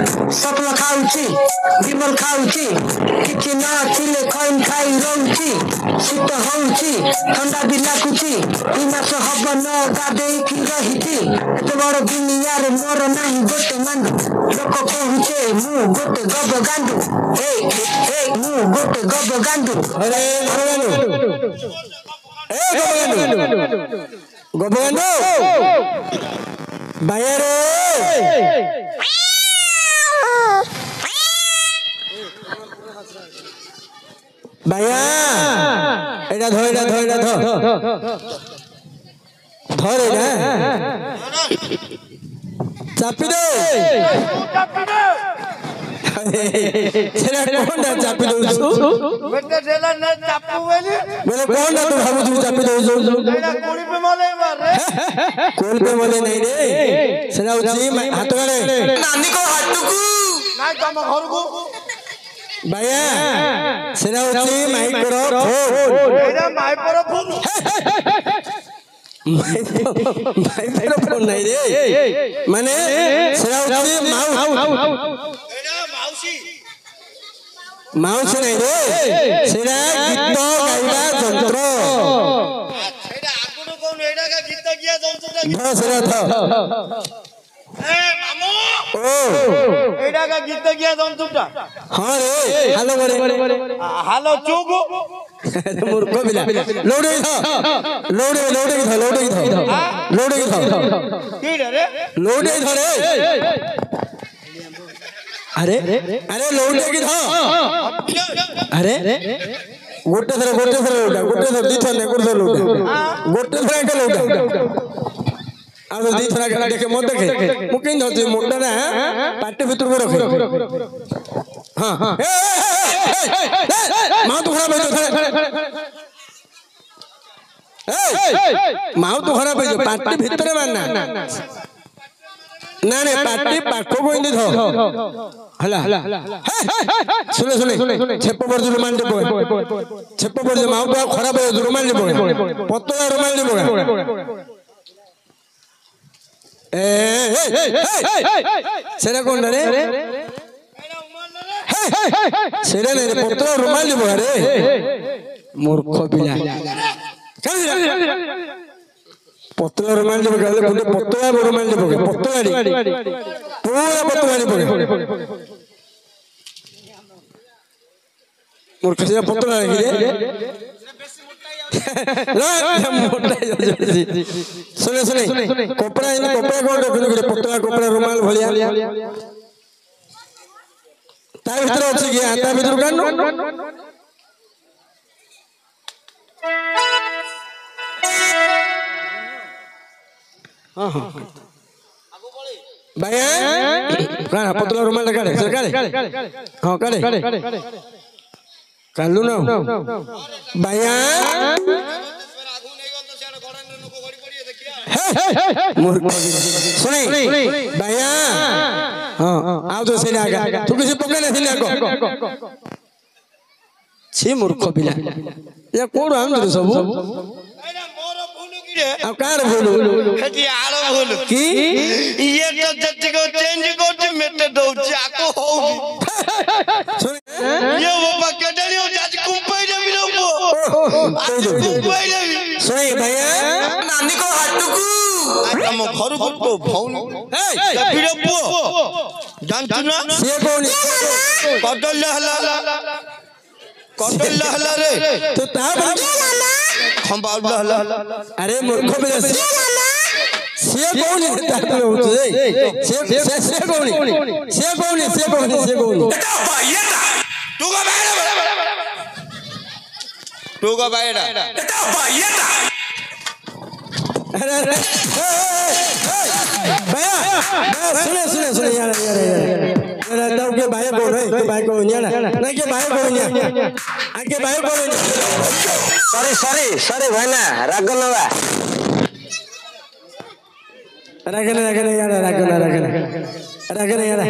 सपना खाऊची विमल खाऊची किछि न थिले खैन खाई रहूची शीत होऊची ठंडा भी लागुची ई मास हब न गाधेई कि रहिची एते बड़ दुनिया रे मोर नाही गोटे मांडू लोक कहूचे मु गोटे गब गांडू हे हे मु गोटे गब गांडू अरे ए गब गांडू बायरे बाया एटा धो एटा धो एटा धो धर एटा चापी दे सेना कोनटा चापी दउछु बेटा सेला न चापू बेली बोले कोनटा तू भाबुछु चापी दउछु एटा कोली पे मले मार रे कोली पे मले नहीं रे सेना उची हाथ गाले नानी को हाथुकू ना तम घर को भैया सेना उची माइक करो एटा माइक करो फोन माइक करो फोन नहीं रे माने सेना उची माउसी नहीं रे सेना गीत गाइबा यंत्र सेना आगुनो कोन एडा का गीत किया जंत्र सेना था ए मामू ओ एडा का गीत किया जंत्रटा हां रे हेलो करे हेलो चुगु मूर्ख बिला लोडे था लोडे की रे लोडे धरे अरे अरे लोडे की था अरे गोटे थर लोडा गोटे थर दी थर ने गोटे लोडा गोटे थर के लोडा आ दी थर के देखे मत देखे मु किन धरती मुंडा ना पाटे भीतर को रखे हां हां मां तो खराब है मां तो खराब है पाटे भीतर मारना ना ने पाटी पाखो को इंदे धो हला सुने छेप पर रुमाल दे पड़े छेप पर जे माउ तो खराब है रुमाल दे पड़े पतला रुमाल दे पड़े ए सेरा कोन रे सेरा ने पतला रुमाल दे पड़े मूर्ख बिला पतला रुमाल दे पड़े कोन पतला रुमाल दे पड़े पतला पूरा पतला दे पड़े मूर्ख से पतला है रे ला मोटा सुने कपड़ा इन कपड़ा कोन रखनु रे पतला कपड़ा रुमाल भलिया ता भीतर अछि कि ता भीतर कानो हां हां भैया का पतला रुमाल काढे सर काढे हां काढे काढलु ना भैया मूर्ख सुने भैया हां आओ तो सेना आगा तू किसी पकड़ नहीं ले को छी मूर्ख बिला या कोन हम तो सब अब कार बोलू हटी आलो बोलू की ये तो जति को चेंज करते मेटे दउची आको होगी सुन ये वो पकड़लियो जज कुंपैले मिलो कुंपैले सुन भैया नानी को हाटुकू हम घर को तो भौन ए फिर पो जानतु ना से कोनी कटल हला रे तो ता हम बाबला अरे मूर्ख बिला से कौन है ताते होतो से कौन तू का बायड़ा एटा बायड़ा अरे भैया सुने यार तब के भाई बोल रहे के भाई को ना नहीं के भाई बोल आके भाई बोल सॉरी भाई ना रागनवा रागन यार रागन यार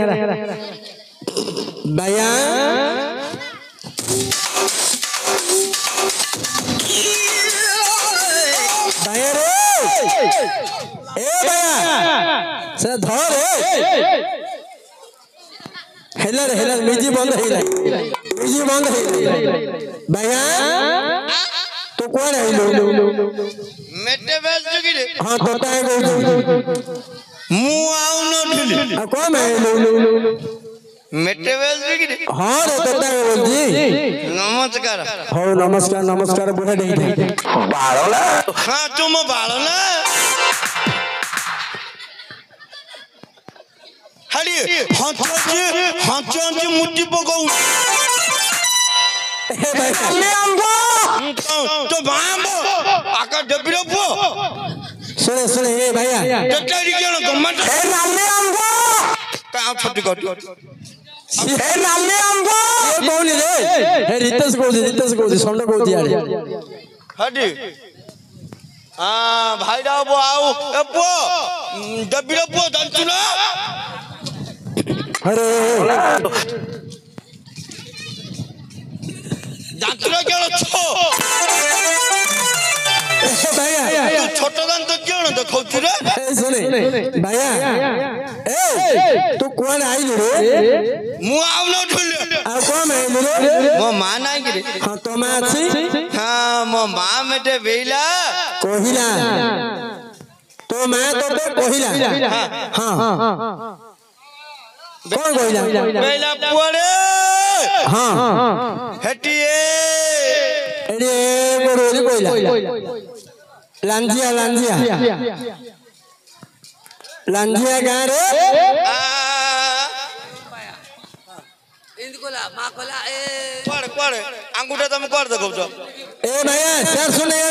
भैया भैया रे ए भैया से धर हेला मिजी बंद हेला भैया तो कौन आइलो मेटे बेल जुगी रे हां तोता है गो मु आउ न ढिले कौन आइलो मेटे बेल जुगी रे हां रे तोता है बोलजी नमस्कार हो नमस्कार बुढ़ा दे बाळला हां तुम बाळला हडी हंच मुट्ठी पकाऊ ए भाई ले आंगो तो बांबो आका डबरो पो सुने ए भैया टटरी केन गमट ए नाले आंगो का छुट्टी कर ए नाले आंगो ए कौन रे ए रितेश को संड को दिया हडी भाई राव बो आउ ए पो डबरो पो दंतु ना अरे दांतरा केन छो भैया तू छोट दांत केन देखौछु रे सुने भैया ए तू कौन आइल रे मु आउ न ढुले आ कौन आइल रे मो मा नाही रे हां तो मैं अछि हां मो मा मेटे बेला कहिला तो मैं तो कहिला हां कौन कहिला बेला पुरे हां हटिए एडे गोरोली कहिला लांजिया गां रे इंदकोला माकोला ए कोड अंगूठा तुम कर देखो तो ए भैया सर सुने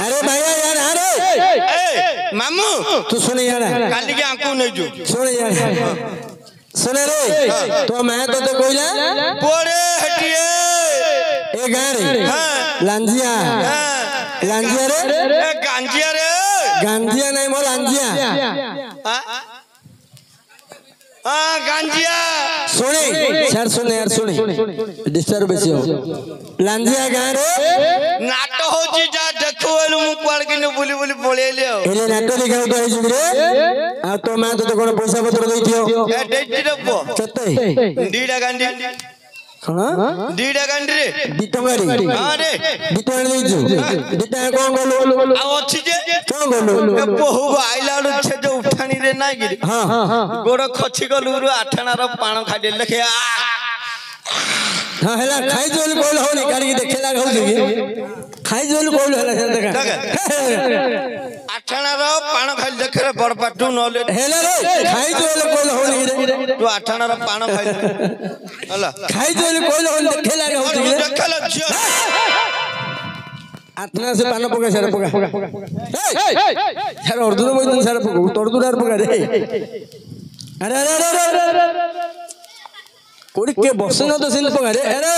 अरे भैया यार अरे ए मामू तू सुने यार काली के आंखों नहीं जो सुने यार सुने रे तो मैं तो कोइला पोरे हटिए ए गां रे लांजिया रे ए गांजिया नहीं मो लांजिया गांजिया सुने सर सुने यार सुने डिस्टर्ब बेसी हो लांजिया गां रे नाटो होची जा देखो एलु मु क्वाड किने बुली पळेले हो एले नाटो दिखाउ तो हिजु रे आ तो मैं तो कोन पैसा पत्र दई दियो ए देती रबो सत्ते डीडा गांडी हां डीडा गांडी रे दिटंगारी हां रे दिटंगारी देजु दिटा कोन गोलो आ अछि जे कोन गोलो ए बहु आइलाडु छे जो उठानी रे ना गिरी हां गोड़ खछि गलुरु आठना रो पाण खाडे लखे हां हेला खाइ जोल कोल होनी गाड़ी देखेला गौ जगी खाइ जोल कोल हेला देखा आठना रो पाण खाइ देखे बड़ पाटू नले हेला रे खाइ जोल कोल होनी रे तू आठना रो पाण खाइ हला खाइ जोल कोल होनी देखेला गौ जगी देखेला जियो आठना से पान पका सर पका सर अर्जुन बोल सर पका तोरदुरार पका रे अरे कोड़ी के बसन तो सिंध पका रे अरे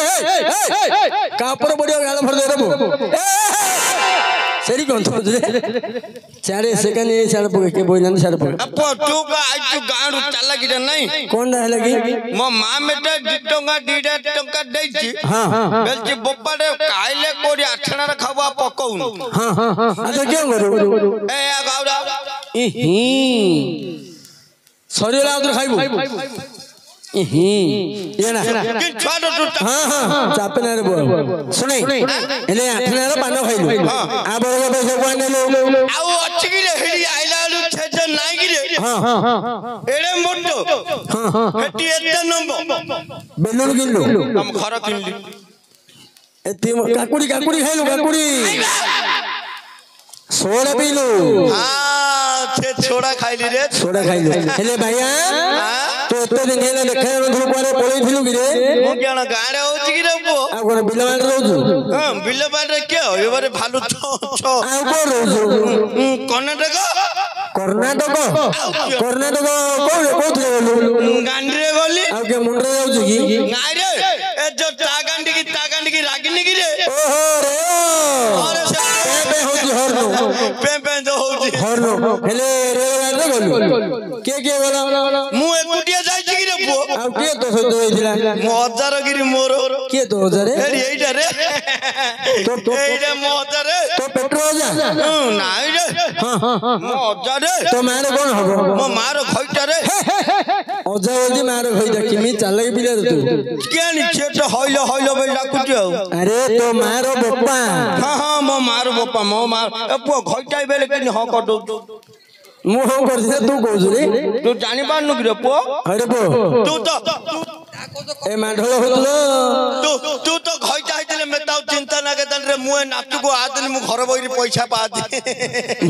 का ऊपर बडियो गाल भर दे रे सेरी कोन तो रे 4 सेकंड ये सर पका के बोलन सर पका अब तू का आज तू गांडू चला कि नहीं कोन रहला की मो मां मेटा डिटोंगा डीडा टंका दैछि हां बेलची बप्पा रे काइले कोडी आठना रे खावा पकाउन हां अच्छा क्यों करू ए गाउडा इही सरिला उधर खाइबो ये ना कि छाडो तू हां चापना रे बो सुनै एले आठना रे पानो खाइलो आ बड़ो पैसा कोन लो आउ अछि कि रे हेडी आइलालु छेज नाइ कि रे हां एडे मोटो हां हेटी एते नंबो बेलुन किनलो हम घर किनली एते काकुड़ी खाइलो काकुड़ी सोडा पीलो हां छे छोड़ा खाइली रे सोडा खाइलो हेले भैया तो तो दिन हेले देखे धुर पारे पळई थिलु कि रे मो केना गाडे होछि कि रे बो आ कोन बिल बाड रहजु हां बिल बाड रे के एबारे भालु छो आ को रहजु कर्नाटक कोथले गलु गांडी रे गली आ के मुंडरे जाउछु कि नाइ रे ए जो ता गांडी की रागिनी कि रे ओहो रे अरे पे होजी हरनो पे जो होछि हरनो हेले रे गाड गलु के गला मु एकुटिया जाइछि कि रे बो आ ଆଉ କିଏ ତୋ ସହିତ ଯାଇଥିଲା? ମୋ ଅଜାରଗିରି ମୋର। କିଏ ତୋ ଅଜାରେ? ଏଇଟା ରେ ଏଇଟା ମୋ ଅଜାରେ। ତୋ ପେଟ୍ରୋ ଅଜା? ନାଇଁ ରେ ମୋ ଅଜାରେ। ତୋ ମାର କଣ ହବ? ମୋ ମାର ଖଇଟାରେ। ଅଜା ବୋଲି ମାର ଖଇଟା କେମିତି ଚାଲାକି ପିଲା ତୁ? କିଆଣି ଛେଟ ହଇଲ ହଇଲ ବୋଲି ଡାକୁଛି ଆଉ। ଆରେ ତୋ ମାର ବୋପା। ହଁ ମୋ ମାର ବୋପା ମୋ ମା ପୁଅ ଖଇଟା ବେଲେ କେନି ହଁ କରିଦଉଛୁ। ମୁଁ ହଁ କରିଛି ତୁ କହୁଛୁ ରେ? ତୁ ଜାଣିପାରୁନୁ କି ରେ ପୁଅ? ଆରେ ପୁଅ ତୁ ତ ଏ ମାଢଳ ହଉଥିଲ। ତୁ ତ ଖଇଟା ହେଇଥିଲେ ମତେ ଆଉ ଚିନ୍ତା ନା କେତେ ମୁଁ ଏ ନାଚୁକୁ ଆଦିନ ମୁଁ ଘର ବଇରି ପଇସା ପାଆନ୍ତି।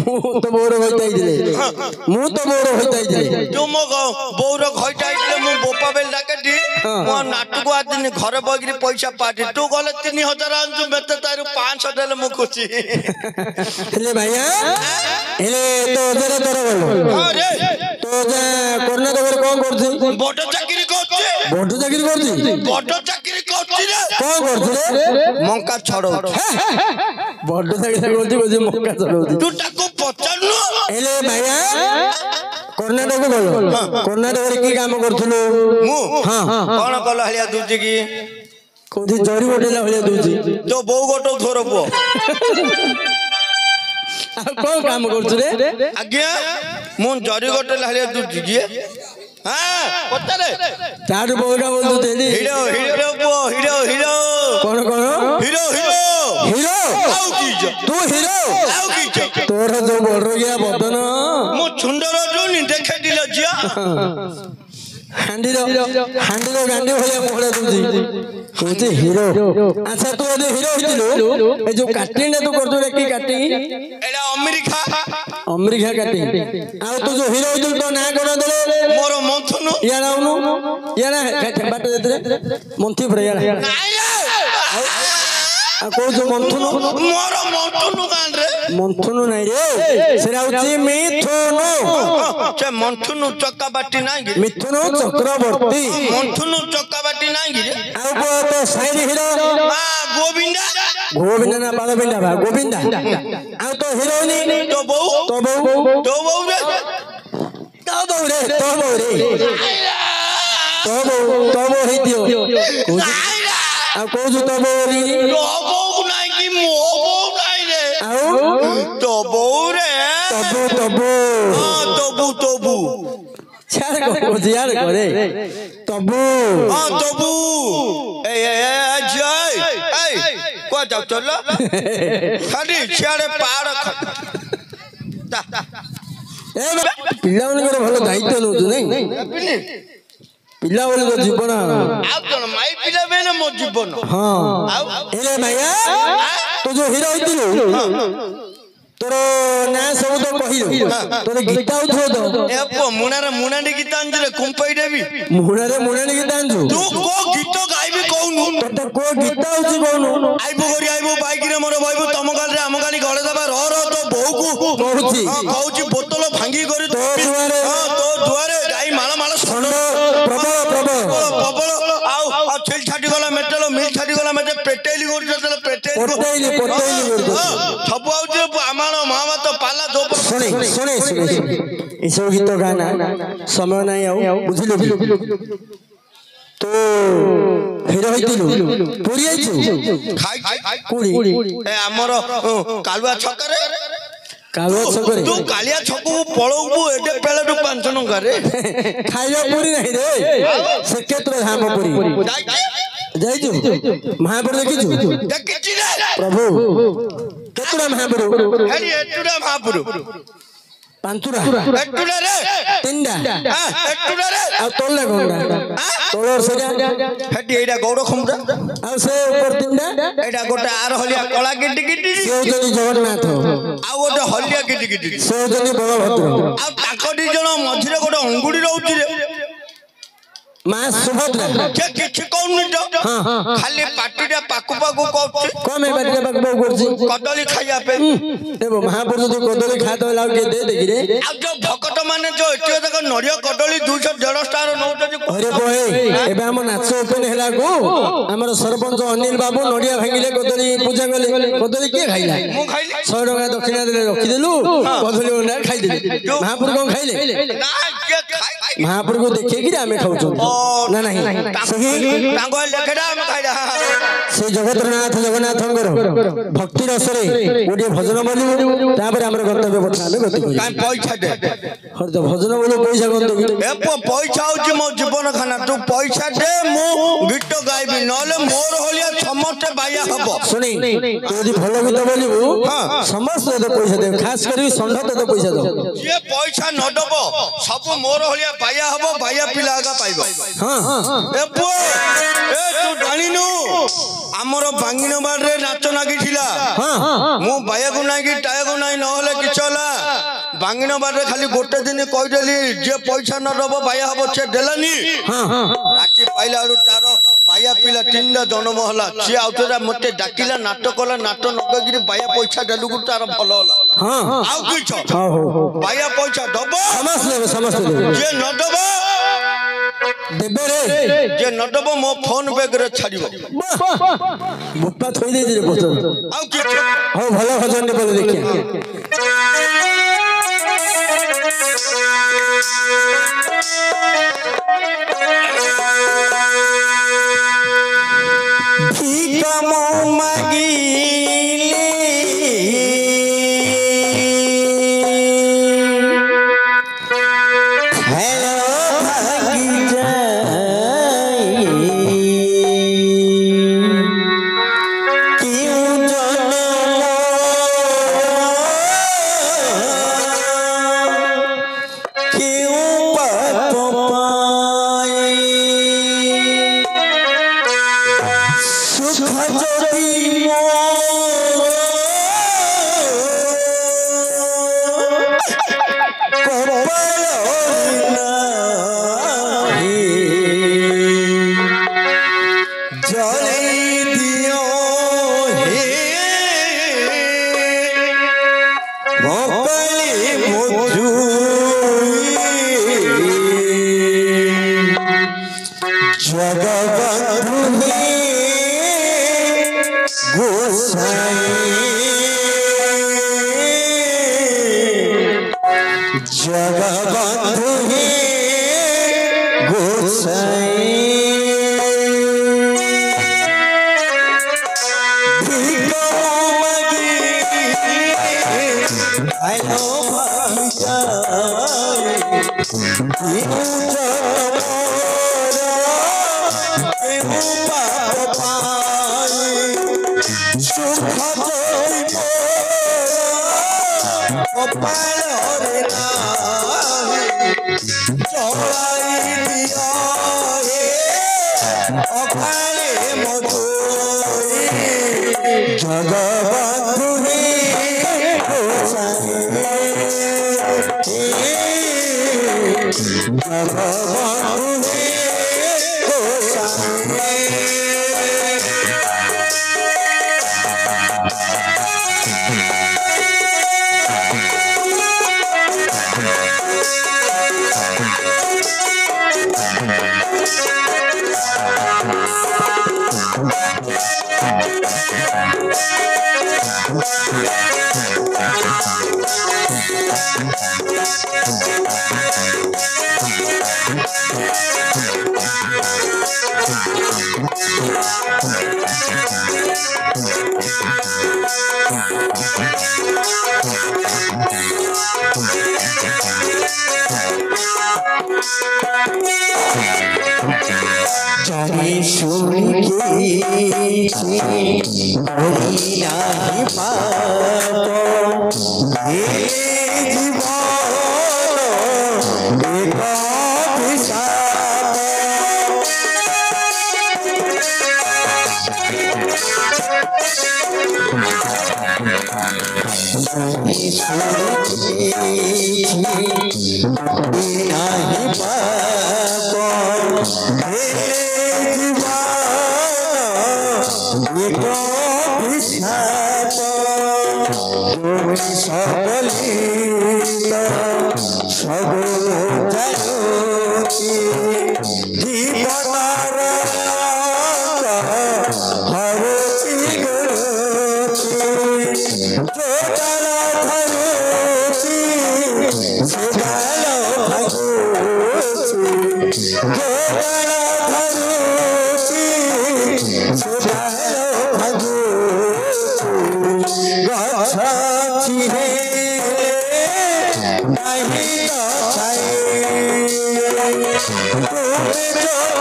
ମୁଁ ତ ବୋଉର ଖଇଟା ହେଇଥିଲେ। ମୁଁ ତ ବୋଉର ଖଇଟା ହେଇଥିଲେ। ତୁ ମୋ ବୋଉର ଖଇଟା ହେଇଥିଲେ ମୁଁ ବୋପା ବେଲ ଡାକେଟି ମୋ ନାଟୁକୁ ଆଦିନ ଘର ବଇରି ପଇସା ପାଆନ୍ତି। ତୁ ଗଲେ 3000 ଆଣଛୁ ମତେ ତାରୁ 500 ଦେଲେ ମୁଁ ଖୁସି। ହେଲେ ଭାଇଆ ହେଲେ ତୋ ଅଜାରେ ତୋର ଗଲ। ହଁ ରେ ତୋ ଅଜା କର୍ଣ୍ଣାଟକରେ କଣ କରୁଛି? ବଡ ଚାକିରି କରୁଛି। ବଡ ଚାକିରି କରୁଛି? ବଡ ଚାକିରି କରୁଛି ରେ। କଣ କରୁଛି ରେ? ମଙ୍କା ଛଡଉଛି। ବଡ ଚାକିରି କରୁଛି କହୁଛି ମଙ୍କା ଛଡଉଛି। ତୁ ତାକୁ ପଚାରୁନୁ। ହେଲେ ଭାଇଆ କର୍ଣ୍ଣାଟକ ଗଲ। କର୍ଣ୍ଣାଟକରେ କି କାମ କରୁଥିଲୁ? ମୁଁ ହଁ କଣ କଲ ଭଳିଆ ଦଉଛି କି? କୋଉଠି ଜରି ଗୋଟେଇଲା ଭଳିଆ ଦଉଛି। ତୋ ବୋଉ ଗୋଟଉ ଥୋର ପୁଅ। ଆଉ କଣ କାମ କରୁଛୁ ରେ? ଆଜ୍ଞା ମୁଁ ଜରି ଗୋଟେଇଲା ଭଳିଆ ଦଉଛି କି? ହଁ ପଚାରେ। ତାଠୁ ବହୁତ କାମ କରୁଛୁ। ହିରୋ ହିରୋ ପୁଅ ହିରୋ ହିରୋ। କଣ କଣ? Hero hero hero? ଆଉ କି ତୁ ହିରୋ? ଆଉ କି ତୋର ଯୋଉ ବଡ ଗିଆ ବଦନ ମୁଁ ଛୁଣ୍ଡର ଯୋଉନି ଦେଖେ ଦିଲ ଝିଅ। ହାଣ୍ଡିର ଗାଣ୍ଡି ଭଳିଆ ମହଳା ଦଉଛି। କହୁଛି ହିରୋ। ଆଚ୍ଛା ତୁ ଯଦି ହିରୋ ହେଇଥିଲୁ ଏ ଯୋଉ କାଟିଂ ତୁ କରୁଛୁ କି କାଟିଂ? ଏଇଟା ଆମେରିକା କାଟିଂ। ଆଉ ତୁ ଯୋଉ ହିରୋ ହେଇଥିଲୁ ତୋ ନାଁ କଣ ଦେଲେ? ମୋର ମନ୍ଥୁନୁ। ଇଆଡେ ଆଉନୁ ଇଆଡେ ବାଟ ଯେତେରେ ମନ୍ଥି ପଡେ ଇଆଡେ। ଆଉ କହୁଛୁ ମନ୍ଥୁନୁ? ମୋର ମନ୍ଥୁନୁ ଗାଁରେ ମନ୍ଥୁନୁ ନାଇଁ ରେ ସେଟା ହଉଛି ମିଥୁନୁ। ସେ ମନ୍ଥୁନୁ ଚକାବାଟି ନାଇଁ କି? ମିଥୁନୁ ଚକ୍ରବର୍ତ୍ତୀ। ମନ୍ଥୁନୁ ଚକାବାଟି ନାଇଁ କି? ଆଉ ତୋ ସାଇଡ ହିରୋ? ଗୋବିନ୍ଦା। ଗୋବିନ୍ଦା ନା ବାଳବିନ୍ଦା ବା ଗୋବିନ୍ଦା। ଆଉ ତୋ ହିରୋଇନ? ତୋ ବୋଉ। ତୋ ବୋଉ? ତୋ ବୋଉ ରେ ତୋ ବୋଉ ରେ ତୋ ବୋଉ ରେ ତୋ ବୋଉ ହେଇଥିବ। ଆଉ କହୁଛୁ ତୋ ବୋଉ? ତୋ ବୋଉ ନାଇଁ କି ମୋ ବୋଉ ନାଇଁ ରେ। ଆଉ ତୋ ବୋଉ ରେ ତବୁ ତବୁ ଛାଡ କଣ କହୁଛି ୟାର କରେ ତବୁ। ତବୁ କୁଆ ଯାଉଛ ଖାଲି ସିଆଡେ ପାହାଡ। ପିଲାମାନଙ୍କର ଭଲ ଦାୟିତ୍ୱ ନଉଛୁ ନାଇଁ? ପିଲାମାନଙ୍କ ଜୀବନ ଆଉ କଣ ମାଇ ପିଲା ବେଲେ ମୋ ଜୀବନ। ହଁ ହେଲେ ଭାଇଆ ତୁ ଯୋଉ ହିରୋ ହେଇଥିଲୁ ତୋର ନାଁ ସବୁ ତ କହିଲୁ। ତୋର ଗୀତ ହଉଥିବ ତ? ଏ ପୁଅ ମୁଣାରେ ଗୀତ ଆଣିଛୁ କୁମ୍ପାଇ ଦେବି। ମୁଣାରେ ଗୀତ ଆଣିଛୁ? ତୁ କୋଉ ଗୀତ ଗାଇବି କହୁନୁ? ତୋତେ କୋଉ ଗୀତ ହଉଛି କହୁନୁ? ଆଇବୁ ବାଇକିରେ ମୋର ବଇବୁ ତମ ଗାଲିରେ ଆମ ଗାଲି ଗଳେ ଦେବା ରହ ତୋ ବୋଉକୁ କହୁଛି ବୋତଲ ଭାଙ୍ଗି କରି ତୋ ଦୁଆରେ ଗାଈ ମାଳ ପ୍ରବଳ ଆଉ ଛେଳି ଛାଟିଗଲା ମେଟେଲ ମିଲ୍ ଛାଟିଗଲା ମେଟେ ପେଟେଇଲି କରୁଛି ସବୁ ଆଉଛି ଆମର ମହାମାତ ପାଲା ଶୁଣେ ଏସବୁ ଗୀତ ଗାନା ସମୟ ନାହିଁ ଆଉ ବୁଝିଲୁ? ତୁ ହିରୋ ହେଇଥିଲୁ ପୁରୀ ଯାଇଛୁ? ଆମର କାଲୁଆ ଛକରେ ତୁ କାଳିଆ ଛକକୁ ପଳଉବୁ ଏଟେ ପେଳଠୁ 5 ଟଙ୍କାରେ ଖାଇବା ପୁରୀ ନାହିଁ ରେ। ଶ୍ରୀକ୍ଷେତ୍ର ଧାମ ପୁରୀ ଯାଇଛୁ? ମହାପୁର ଦେଖିଛୁ? ପ୍ରଭୁ କେତୁଟା ମହାପୁର? ପାଞ୍ଚୁରା ତିନିଟା ଆଉ ତୋଳ କଣଟା? ତୋଳ ସେଟା ଏଇଟା ଗୌଡ଼ ଖୁମୁରା ଆଉ ସେ ଉପର ତିନିଟା ଏଇଟା ଗୋଟେ ଆର ହଲିଆ କଳା ଗିଟି ଗିଟି ସେ ହଉଛନ୍ତି ଜଗନ୍ନାଥ। ଆଉ ଗୋଟେ ହଲିଆ ଗିଟି ଗିଟି ସେ ହଉଛନ୍ତି ବଳଭଦ୍ର। ଆଉ ତାଙ୍କ 2 ଜଣ ମଝିରେ ଗୋଟେ ଅଙ୍ଗୁଡ଼ି ରହୁଛି ରେ ମା ସୁଭଦ୍ରା। କିଛି କହୁନି ତ ଖାଲି ପାଟିଟା ପାକୁ କରୁଛି। କଣ ପାଟିଟା ପାକୁ କରୁଛି? କଦଳୀ ଖାଇବା ପାଇଁ। ମହାପୁରୁଷ ଯୋଉ କଦଳୀ ଖାଇଦବ ଆଉ କିଏ ଦେ ଦେଖିରେ। ଆଉ ଯୋଉ ଭକତ ମାନେ ଯୋଉ ଏଠି ଦେଖ ନଡ଼ିଆ କଦଳୀ 200-150 ଟଙ୍କାର ନଉଛନ୍ତି। ଏବେ ଆମ ନାଚ ଓପନ ହେଲାକୁ ଆମର ସରପଞ୍ଚ ଅନିଲ ବାବୁ ନଡ଼ିଆ ଭାଙ୍ଗିଲେ କଦଳୀ ପୂଜା କଲେ। କଦଳୀ କିଏ ଖାଇଲା? ମୁଁ ଖାଇଲି। 100 ଟଙ୍କା ଦକ୍ଷିଣା ଦେଲେ ରଖିଦେଲୁ କଦଳୀ ଖାଇଦେଲି। ମହାପୁରୁ କଣ ଖାଇଲେ? महाप्रभु को देखे कि आमे खाउछु ना नहीं तांगो लेखेडा हम खाइडा से जगतनाथ जगन्नाथंकर भक्ति रसरे ओडी भजन बोली तापर हमर गंतव्य पठा ले गति काई पैसा दे हर तो भजन बोली पैसा कोन देबी ए पैसा होची मो जीवन खाना तू पैसा दे मु गीत गाइबी नले मोर होलिया समस्त बाया हबो सुनी तू यदि भलो गीत बोलिबू समस्त तो पैसा दे खास करी संढ तो पैसा दो जे पैसा न दबो सब मोर होलिया बाया हबो बाया पिला आगा पाइबो हां ए पो ए तू जानिनु हमरो बांगिनो बाड रे नाच नागी थिला मु बाया को नाही कि टाया को नाही न होले किछला बांगिनो बाड रे खाली गोटे दिन कहि देली जे पैसा न दबो बाया हबो से देलानी राती पाइला आरु तारो बाया पिला तीनटा जन्म होला से आउतरा मते डाकिला नाटक कला नाटक नगगिरी बाया पैसा देलु गु तारो भलो होला आउ किछ बाया पैसा दबो समस्त दे जे न दबो देबे रे जे न दबो मो फोन बैग रे छाड़िबो बुप्पा थोई दे रे बचन आउ किछ हो भलो भजन ने बोले देखिए भीकमो मागिले हेलो भागी जाई क्यों क्यों पाप पाए सुख जदि जगबंधु हे गोसाई भीको मगी आयो भाई जगबंधु हे जाने सुन के बोलिना बात ये जीवन एक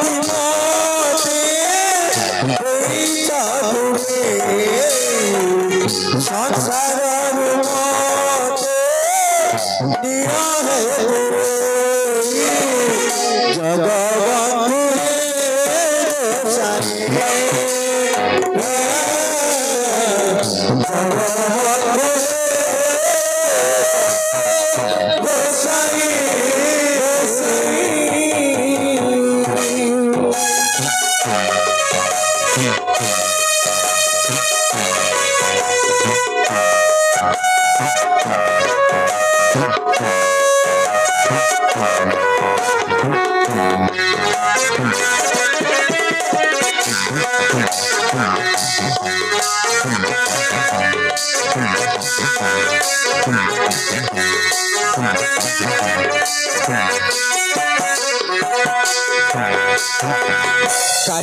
অভিমতে এই চাঁদুরে সংসারের মতে নিরহে জগবন্ধুরে সারে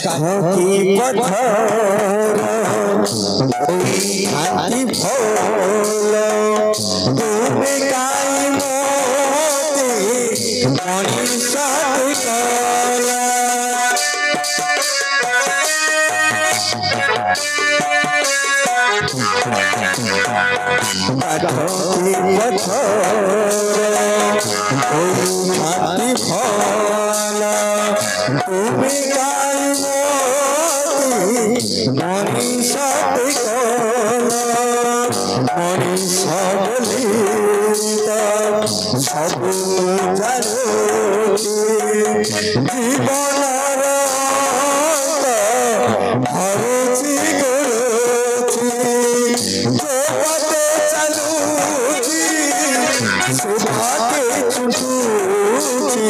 কাঠি পথর হাতি ভোল তুমি কাই মতে মনীষ কলা কাঠি পথর হাতি ভোল তুমি কাই মনীষ মনীষ বলি সবু জানো জীবনর হরছি করছি জগতে চালুছি সুভাতে ছুটুছি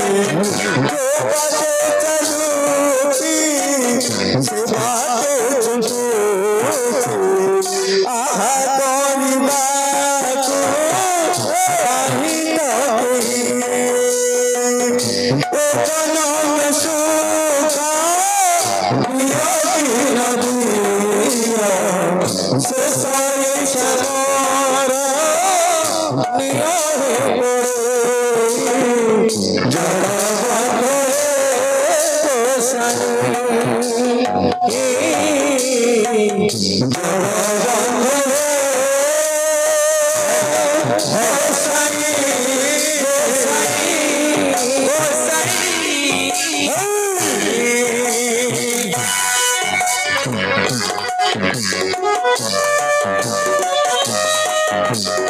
জগতে চালুছি সুভাতে ছুটুছি আহা গরিবাকু আহিত জনম সুখ শেষে সমর নিরহে জড়বন্ধে Thank you.